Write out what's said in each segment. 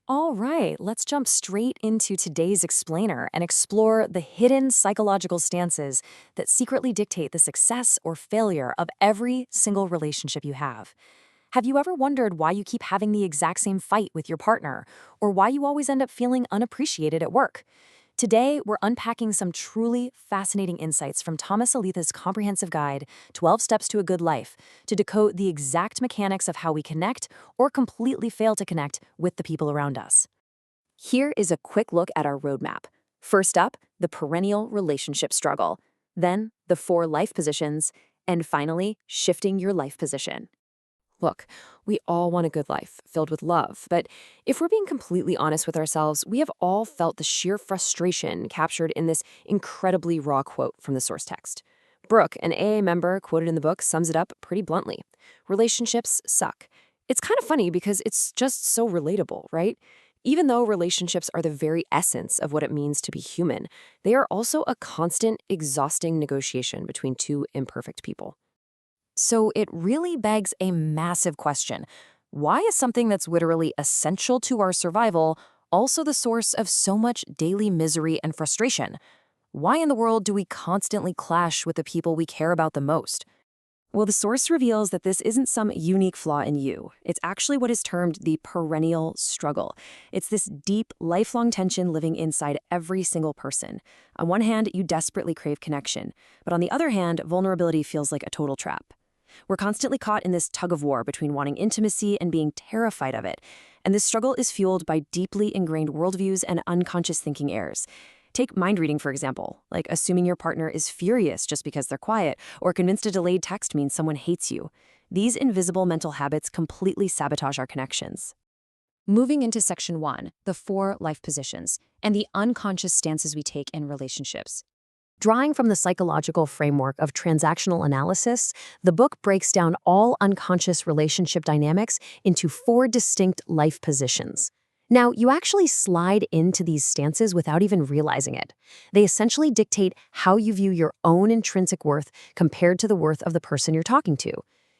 All right, let's jump straight into today's explainer and explore the hidden psychological stances that secretly dictate the success or failure of every single relationship you have. Have you ever wondered why you keep having the exact same fight with your partner, or why you always end up feeling unappreciated at work? Today, we're unpacking some truly fascinating insights from Thomas Aletha's comprehensive guide, 12 Steps to a Good Life, to decode the exact mechanics of how we connect or completely fail to connect with the people around us. Here is a quick look at our roadmap. First up, the perennial relationship struggle, then the 4 life positions, and finally, shifting your life position. Look, we all want a good life filled with love, but if we're being completely honest with ourselves, we have all felt the sheer frustration captured in this incredibly raw quote from the source text. Brooke, an AA member quoted in the book, sums it up pretty bluntly. Relationships suck. It's kind of funny because it's just so relatable, right? Even though relationships are the very essence of what it means to be human, they are also a constant, exhausting negotiation between two imperfect people. So it really begs a massive question. Why is something that's literally essential to our survival also the source of so much daily misery and frustration? Why in the world do we constantly clash with the people we care about the most? Well, the source reveals that this isn't some unique flaw in you. It's actually what is termed the perennial struggle. It's this deep, lifelong tension living inside every single person. On one hand, you desperately crave connection, but on the other hand, vulnerability feels like a total trap. We're constantly caught in this tug of war between wanting intimacy and being terrified of it. And this struggle is fueled by deeply ingrained worldviews and unconscious thinking errors. Take mind reading, for example, like assuming your partner is furious just because they're quiet, or convinced a delayed text means someone hates you. These invisible mental habits completely sabotage our connections. Moving into section 1, the 4 life positions, and the unconscious stances we take in relationships. Drawing from the psychological framework of transactional analysis, the book breaks down all unconscious relationship dynamics into 4 distinct life positions. Now, you actually slide into these stances without even realizing it. They essentially dictate how you view your own intrinsic worth compared to the worth of the person you're talking to.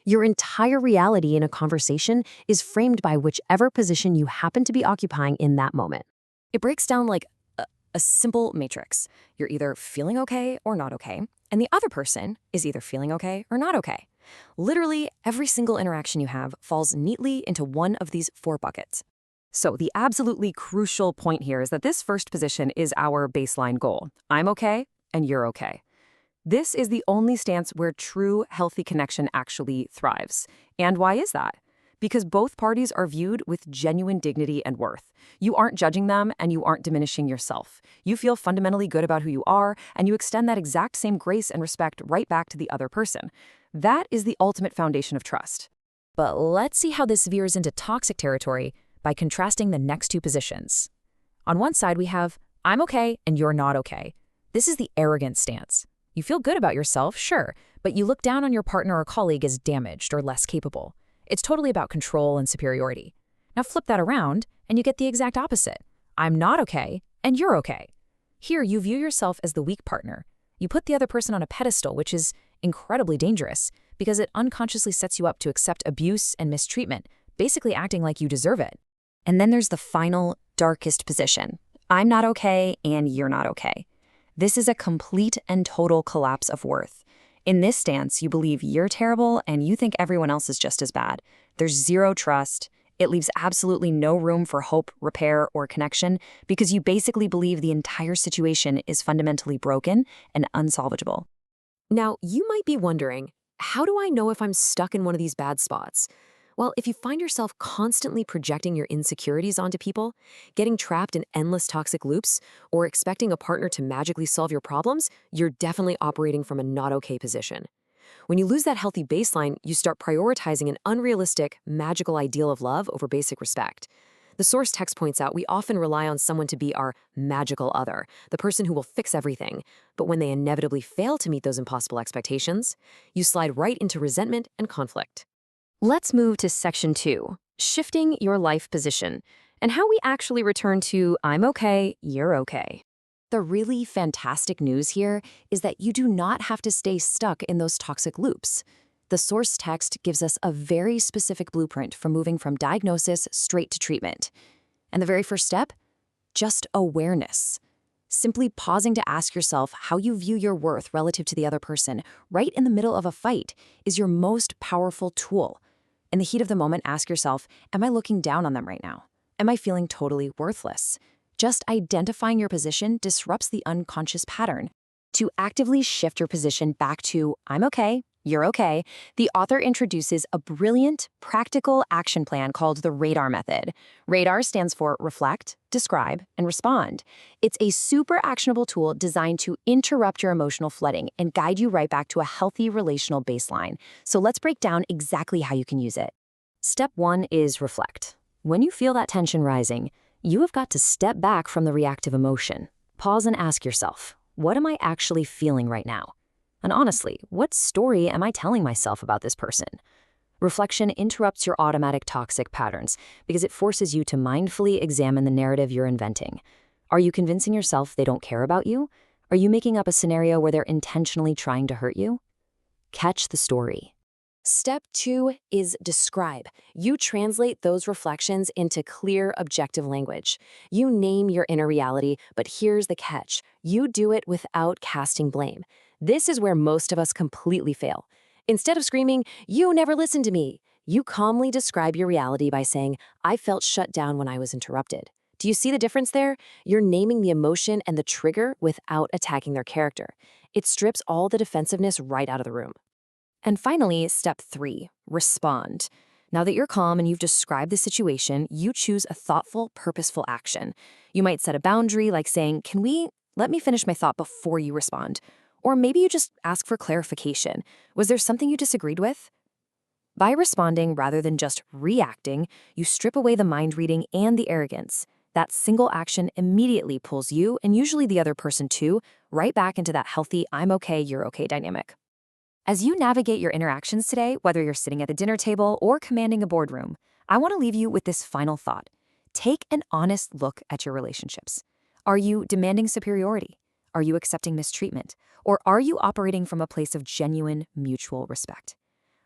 Your entire reality in a conversation is framed by whichever position you happen to be occupying in that moment. It breaks down like a simple matrix. You're either feeling okay or not okay, and the other person is either feeling okay or not okay. Literally, every single interaction you have falls neatly into one of these 4 buckets. So the absolutely crucial point here is that this first position is our baseline goal. I'm okay, and you're okay. This is the only stance where true, healthy connection actually thrives. And why is that? Because both parties are viewed with genuine dignity and worth. You aren't judging them, and you aren't diminishing yourself. You feel fundamentally good about who you are, and you extend that exact same grace and respect right back to the other person. That is the ultimate foundation of trust. But let's see how this veers into toxic territory by contrasting the next 2 positions. On one side, we have, I'm okay and you're not okay. This is the arrogant stance. You feel good about yourself, sure, but you look down on your partner or colleague as damaged or less capable. It's totally about control and superiority. Now flip that around, and you get the exact opposite. I'm not okay, and you're okay. Here, you view yourself as the weak partner. You put the other person on a pedestal, which is incredibly dangerous because it unconsciously sets you up to accept abuse and mistreatment, basically acting like you deserve it. And then there's the final, darkest position. I'm not okay, and you're not okay. This is a complete and total collapse of worth. In this stance, you believe you're terrible and you think everyone else is just as bad. There's zero trust. It leaves absolutely no room for hope, repair, or connection because you basically believe the entire situation is fundamentally broken and unsalvageable. Now, you might be wondering, how do I know if I'm stuck in one of these bad spots? Well, if you find yourself constantly projecting your insecurities onto people, getting trapped in endless toxic loops, or expecting a partner to magically solve your problems, you're definitely operating from a not okay position. When you lose that healthy baseline, you start prioritizing an unrealistic, magical ideal of love over basic respect. The source text points out we often rely on someone to be our magical other, the person who will fix everything. But when they inevitably fail to meet those impossible expectations, you slide right into resentment and conflict. Let's move to section 2, shifting your life position, and how we actually return to I'm okay, you're okay. The really fantastic news here is that you do not have to stay stuck in those toxic loops. The source text gives us a very specific blueprint for moving from diagnosis straight to treatment. And the very first step? Just awareness. Simply pausing to ask yourself how you view your worth relative to the other person, right in the middle of a fight, is your most powerful tool. In the heat of the moment, ask yourself, am I looking down on them right now? Am I feeling totally worthless? Just identifying your position disrupts the unconscious pattern. To actively shift your position back to, I'm okay, you're okay, the author introduces a brilliant, practical action plan called the RADAR method. RADAR stands for reflect, describe, and respond. It's a super actionable tool designed to interrupt your emotional flooding and guide you right back to a healthy relational baseline. So let's break down exactly how you can use it. Step 1 is reflect. When you feel that tension rising, you have got to step back from the reactive emotion. Pause and ask yourself, what am I actually feeling right now? And honestly, what story am I telling myself about this person? Reflection interrupts your automatic toxic patterns because it forces you to mindfully examine the narrative you're inventing. Are you convincing yourself they don't care about you? Are you making up a scenario where they're intentionally trying to hurt you? Catch the story. Step 2 is describe. You translate those reflections into clear, objective language. You name your inner reality, but here's the catch. You do it without casting blame. This is where most of us completely fail. Instead of screaming, "You never listened to me," you calmly describe your reality by saying, "I felt shut down when I was interrupted." Do you see the difference there? You're naming the emotion and the trigger without attacking their character. It strips all the defensiveness right out of the room. And finally, step 3, respond. Now that you're calm and you've described the situation, you choose a thoughtful, purposeful action. You might set a boundary like saying, let me finish my thought before you respond. Or maybe you just ask for clarification. Was there something you disagreed with? By responding rather than just reacting, you strip away the mind reading and the arrogance. That single action immediately pulls you, and usually the other person too, right back into that healthy I'm okay, you're okay dynamic. As you navigate your interactions today, whether you're sitting at the dinner table or commanding a boardroom, I want to leave you with this final thought. Take an honest look at your relationships. Are you demanding superiority? Are you accepting mistreatment? Or are you operating from a place of genuine mutual respect?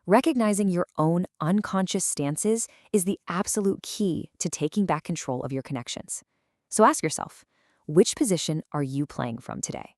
Recognizing your own unconscious stances is the absolute key to taking back control of your connections. So ask yourself, which position are you playing from today?